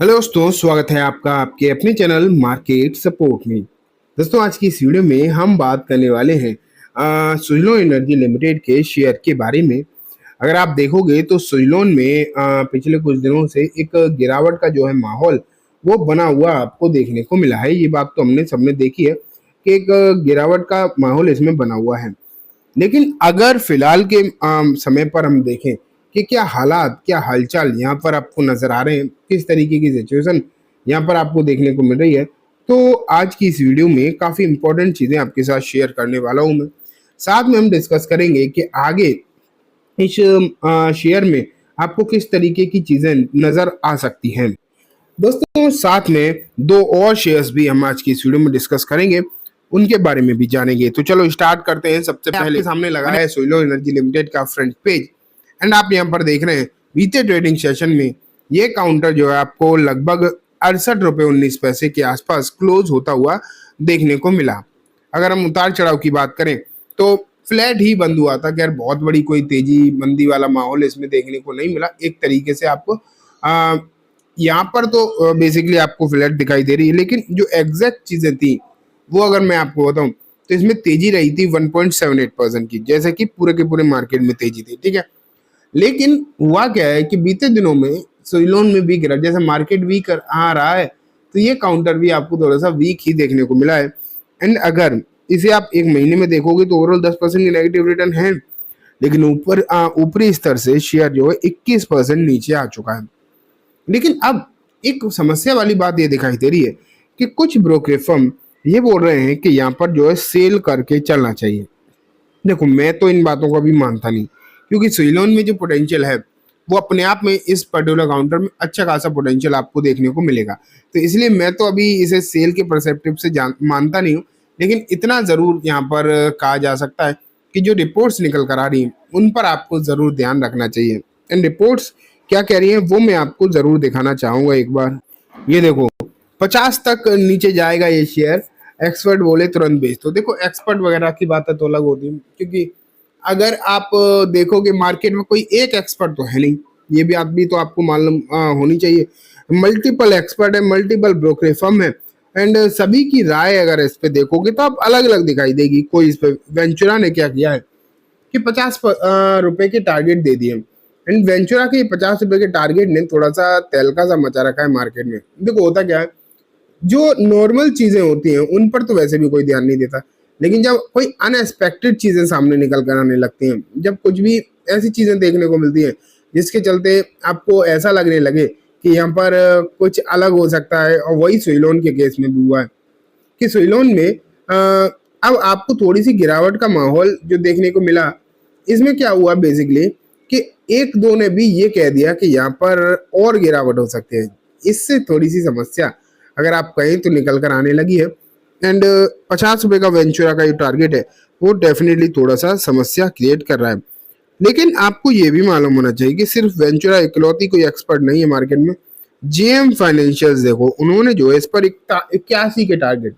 Hello दोस्तों, स्वागत है आपका आपके अपने चैनल मार्केट सपोर्ट में। दोस्तों, आज की इस वीडियो में हम बात करने वाले हैं सुजलोन एनर्जी लिमिटेड के शेयर के बारे में। अगर आप देखोगे तो सुजलोन में पिछले कुछ दिनों से एक गिरावट का जो है माहौल वो बना हुआ आपको देखने को मिला है। ये बात तो हमने सबने देखी है कि एक गिरावट का माहौल इसमें बना हुआ है। लेकिन अगर फिलहाल के समय पर हम देखें कि क्या हालात, क्या हालचाल यहाँ पर आपको नजर आ रहे हैं, किस तरीके की सिचुएशन यहाँ पर आपको देखने को मिल रही है, तो आज की इस वीडियो में काफी इंपॉर्टेंट चीजें आपके साथ शेयर करने वाला हूँ मैं। साथ में हम डिस्कस करेंगे कि आगे इस शेयर में आपको किस तरीके की चीजें नजर आ सकती हैं। दोस्तों, साथ में दो और शेयर्स भी हम आज की इस वीडियो में डिस्कस करेंगे, उनके बारे में भी जानेंगे। तो चलो स्टार्ट करते हैं। सबसे पहले आपके सामने लगा है सुजलोन एनर्जी लिमिटेड का फ्रंट पेज एंड आप यहाँ पर देख रहे हैं बीते ट्रेडिंग सेशन में ये काउंटर जो है आपको लगभग 68.19 रुपए के आसपास क्लोज होता हुआ देखने को मिला। अगर हम उतार चढ़ाव की बात करें तो फ्लैट ही बंद हुआ था। खैर, बहुत बड़ी कोई तेजी मंदी वाला माहौल इसमें देखने को नहीं मिला। एक तरीके से आपको यहाँ पर तो बेसिकली आपको फ्लैट दिखाई दे रही है, लेकिन जो एग्जैक्ट चीजें थी वो अगर मैं आपको बताऊं तो इसमें तेजी रही थी 1.78% की, जैसे कि पूरे के पूरे मार्केट में तेजी थी। ठीक है, लेकिन हुआ क्या है कि बीते दिनों में सुजलोन में भी गिरा, जैसे मार्केट वीक आ रहा है तो ये काउंटर भी आपको थोड़ा सा वीक ही देखने को मिला है। एंड अगर इसे आप एक महीने में देखोगे तो ओवरऑल 10% की नेगेटिव रिटर्न है, लेकिन ऊपरी स्तर से शेयर जो है 21% नीचे आ चुका है। लेकिन अब एक समस्या वाली बात ये दिखाई दे रही है कि कुछ ब्रोकरेज फर्म ये बोल रहे हैं कि यहाँ पर जो है सेल करके चलना चाहिए। देखो, मैं तो इन बातों को भी मानता नहीं, क्योंकि सुजलोन में जो पोटेंशियल है वो अपने आप में इस पर्टिकुलर काउंटर में अच्छा खासा पोटेंशियल आपको देखने को मिलेगा। तो इसलिए मैं तो अभी इसे सेल के परस्पेक्टिव से मानता नहीं हूँ। लेकिन इतना जरूर यहाँ पर कहा जा सकता है कि जो रिपोर्ट्स निकल कर आ रही हैं उन पर आपको जरूर ध्यान रखना चाहिए। एंड रिपोर्ट्स क्या कह रही हैं वो मैं आपको जरूर दिखाना चाहूंगा एक बार। ये देखो, 50 तक नीचे जाएगा ये शेयर, एक्सपर्ट बोले तुरंत बेच। तो देखो, एक्सपर्ट वगैरह की बात तो अलग होती है, क्योंकि अगर आप देखोगे मार्केट में कोई एक एक्सपर्ट तो है नहीं, ये भी तो आपको मालूम होनी चाहिए। मल्टीपल एक्सपर्ट है, मल्टीपल ब्रोकरेज फर्म है, एंड सभी की राय अगर इस पे देखोगे तो आप अलग अलग दिखाई देगी। कोई इस पे वेंचुरा ने क्या किया है कि 50 रुपए के टारगेट दे दिए, एंड वेंचुरा के 50 रुपए के टारगेट ने थोड़ा सा तहलका सा मचा रखा है मार्केट में। देखो, होता क्या है, जो नॉर्मल चीजें होती हैं उन पर तो वैसे भी कोई ध्यान नहीं देता, लेकिन जब कोई अनएक्सपेक्टेड चीजें सामने निकल कर आने लगती हैं, जब कुछ भी ऐसी चीजें देखने को मिलती हैं जिसके चलते आपको ऐसा लगने लगे कि यहाँ पर कुछ अलग हो सकता है, और वही सुजलोन के केस में भी हुआ है कि सुजलोन में अब आपको थोड़ी सी गिरावट का माहौल जो देखने को मिला। इसमें क्या हुआ बेसिकली कि एक दो ने भी ये कह दिया कि यहाँ पर और गिरावट हो सकती है। इससे थोड़ी सी समस्या अगर आप कहें तो निकल कर आने लगी है। एंड 50 रुपए का वेंचुरा का जो टारगेट है वो डेफिनेटली थोड़ा सा समस्या क्रिएट कर रहा है। लेकिन आपको ये भी मालूम होना चाहिए कि सिर्फ वेंचुरा इकलौती कोई एक्सपर्ट नहीं है मार्केट में। जेएम फाइनेंशियल्स देखो, उन्होंने जो है इस पर 81 के टारगेट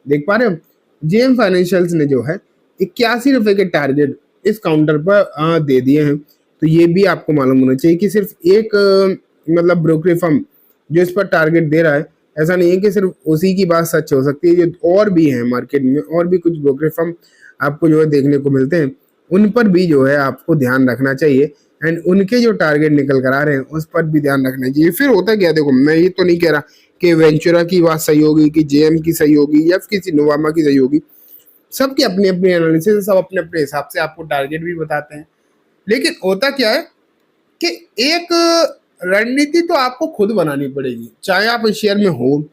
देख पा रहे हो। जेएम फाइनेंशियल्स ने जो है 81 रुपए के टारगेट इस काउंटर पर दे दिए हैं। तो ये भी आपको मालूम होना चाहिए कि सिर्फ एक मतलब ब्रोकरेज फर्म जो इस पर टारगेट दे रहा है, ऐसा नहीं है कि सिर्फ उसी की बात सच हो सकती है। जो और भी है मार्केट में, और भी कुछ ब्रोकरेज फर्म आपको जो है देखने को मिलते हैं, उन पर भी जो है आपको ध्यान रखना चाहिए, एंड उनके जो टारगेट निकल कर आ रहे हैं उस पर भी ध्यान रखना चाहिए। फिर होता क्या, देखो मैं ये तो नहीं कह रहा कि वेंचुरा की बात सही होगी, कि जेएम की सही होगी, या किसी नोवामा की सही होगी। सबकी अपनी अपनी एनालिसिस, सब अपने अपने हिसाब से आपको टारगेट भी बताते हैं। लेकिन होता क्या है कि एक रणनीति तो आपको खुद बनानी पड़ेगी, चाहे आप इस शेयर में हो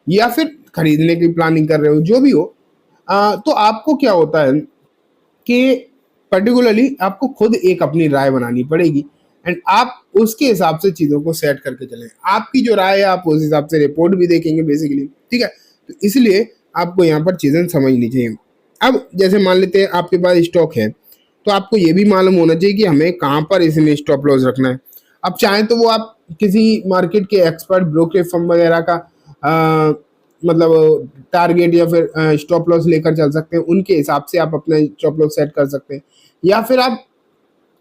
या फिर खरीदने की प्लानिंग कर रहे हो, जो भी हो। तो आपको क्या होता है कि पर्टिकुलरली आपको खुद एक अपनी राय बनानी पड़ेगी, एंड आप उसके हिसाब से चीज़ों को सेट करके चलें। आपकी जो राय है आप उस हिसाब से रिपोर्ट भी देखेंगे बेसिकली। ठीक है, तो इसलिए आपको यहाँ पर चीज़ें समझनी चाहिए। अब जैसे मान लेते हैं आपके पास स्टॉक है, तो आपको ये भी मालूम होना चाहिए कि हमें कहाँ पर इसमें स्टॉप लॉस रखना है। अब चाहें तो वो आप किसी मार्केट के एक्सपर्ट ब्रोकरेज फर्म वगैरह का मतलब टारगेट या फिर स्टॉप लॉस लेकर चल सकते हैं, उनके हिसाब से आप अपना स्टॉप लॉस सेट कर सकते हैं, या फिर आप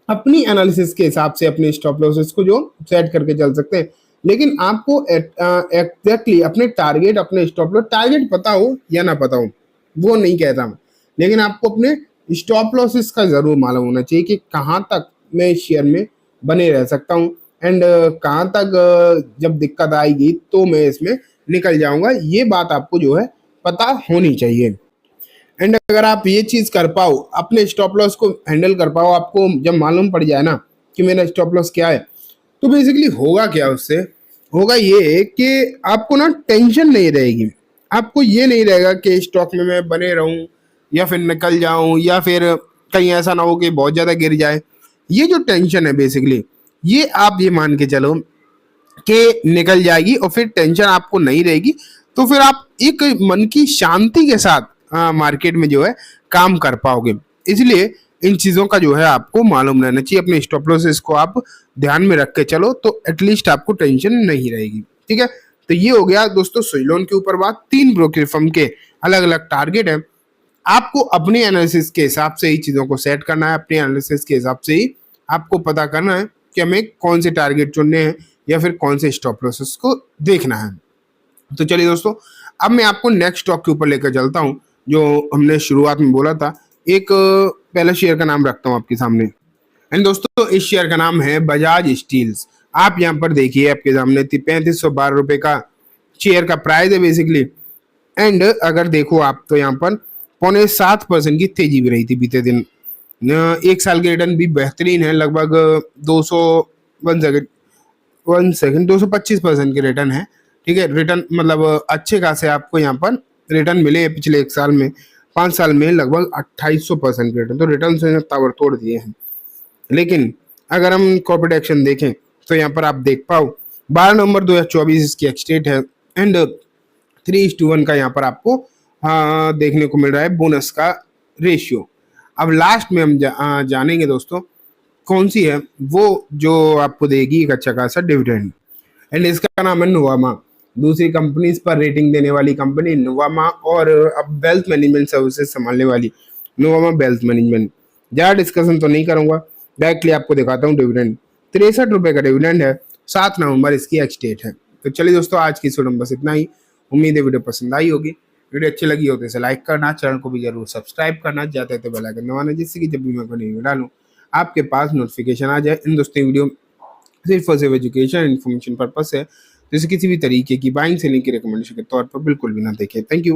अपनी एनालिसिस के हिसाब से अपने स्टॉप लॉसेस को जो सेट करके चल सकते हैं। लेकिन आपको एग्जैक्टली अपने टारगेट, अपने स्टॉप लॉस, टारगेट पता हो या ना पता हो वो नहीं कहता मैं, लेकिन आपको अपने स्टॉप लॉसेस का जरूर मालूम होना चाहिए कि कहाँ तक मैं इस शेयर में बने रह सकता हूँ, एंड कहाँ तक जब दिक्कत आएगी तो मैं इसमें निकल जाऊंगा। ये बात आपको जो है पता होनी चाहिए। एंड अगर आप ये चीज कर पाओ, अपने स्टॉप लॉस को हैंडल कर पाओ, आपको जब मालूम पड़ जाए ना कि मेरा स्टॉप लॉस क्या है, तो बेसिकली होगा क्या उससे, होगा ये कि आपको ना टेंशन नहीं रहेगी। आपको ये नहीं रहेगा कि स्टॉक में मैं बने रहूं या फिर निकल जाऊं, या फिर कहीं ऐसा ना हो कि बहुत ज्यादा गिर जाए। ये जो टेंशन है बेसिकली, ये आप ये मान के चलो कि निकल जाएगी, और फिर टेंशन आपको नहीं रहेगी। तो फिर आप एक मन की शांति के साथ मार्केट में जो है काम कर पाओगे। इसलिए इन चीज़ों का जो है आपको मालूम रहना चाहिए। अपने स्टॉप लॉसेस को आप ध्यान में रख के चलो तो एटलीस्ट आपको टेंशन नहीं रहेगी। ठीक है, तो ये हो गया दोस्तों स्विच लोन के ऊपर बात। 3 ब्रोकर फर्म के अलग अलग टारगेट है, आपको अपने एनालिसिस के हिसाब से ही चीज़ों को सेट करना है। अपने एनालिसिस के हिसाब से ही आपको पता करना है कि हमें कौन से टारगेट चुनने हैं या फिर कौन से स्टॉप लॉसेस को देखना है। तो चलिए दोस्तों, अब मैं आपको नेक्स्ट स्टॉक के ऊपर लेकर चलता हूँ जो हमने शुरुआत में बोला था। एक पहले शेयर का नाम रखता हूँ आपके सामने। एंड दोस्तों इस शेयर का नाम है बजाज स्टील्स। आप यहाँ पर देखिए आपके सामने 3512 रुपए का शेयर का प्राइस है बेसिकली। एंड अगर देखो आप तो यहाँ पर 6.75% की तेजी भी रही थी बीते दिन। एक साल के रिटर्न भी बेहतरीन है, लगभग 200 वन सेकेंड 225% के रिटर्न है। ठीक है, रिटर्न मतलब अच्छे खासे आपको यहाँ पर रिटर्न मिले हैं पिछले एक साल में। 5 साल में लगभग 2800% के रिटर्न, तो रिटर्न से ताबड़तोड़ दिए हैं। लेकिन अगर हम कॉर्पोरेट एक्शन देखें तो यहाँ पर आप देख पाओ 12 नवंबर 2024 इसकी एक्सडेट है। एंड 3:1 का यहाँ पर आपको देखने को मिल रहा है बोनस का रेशियो। अब लास्ट में हम जानेंगे दोस्तों कौन सी है वो जो आपको देगी एक अच्छा खासा डिविडेंड। एंड इसका नाम है नुवामा। दूसरी कंपनीज पर रेटिंग देने वाली कंपनी नुवामा, और अब वेल्थ मैनेजमेंट सर्विसेज संभालने वाली नुवामा वेल्थ मैनेजमेंट। ज़्यादा डिस्कशन तो नहीं करूंगा, डायरेक्टली आपको दिखाता हूँ डिविडेंड। 63 रुपये का डिविडेंड है, 7 नवंबर इसकी एक्स डेट है। तो चलिए दोस्तों, आज की इस वीडियो में बस इतना ही। उम्मीद है वीडियो पसंद आई होगी। वीडियो अच्छी लगी हो तो इसे लाइक करना, चैनल को भी जरूर सब्सक्राइब करना, जाते तो बेल आइकन दबाना, जिससे कि जब भी मैं कोई वीडियो डालूँ आपके पास नोटिफिकेशन आ जाए। इन दोस्तों वीडियो सिर्फ और सिर्फ एजुकेशन इन्फॉर्मेशन पर्पस है, जैसे किसी भी तरीके की बाइंग सेलिंग की रिकमेंडेशन के तौर पर बिल्कुल भी ना देखें। Thank you.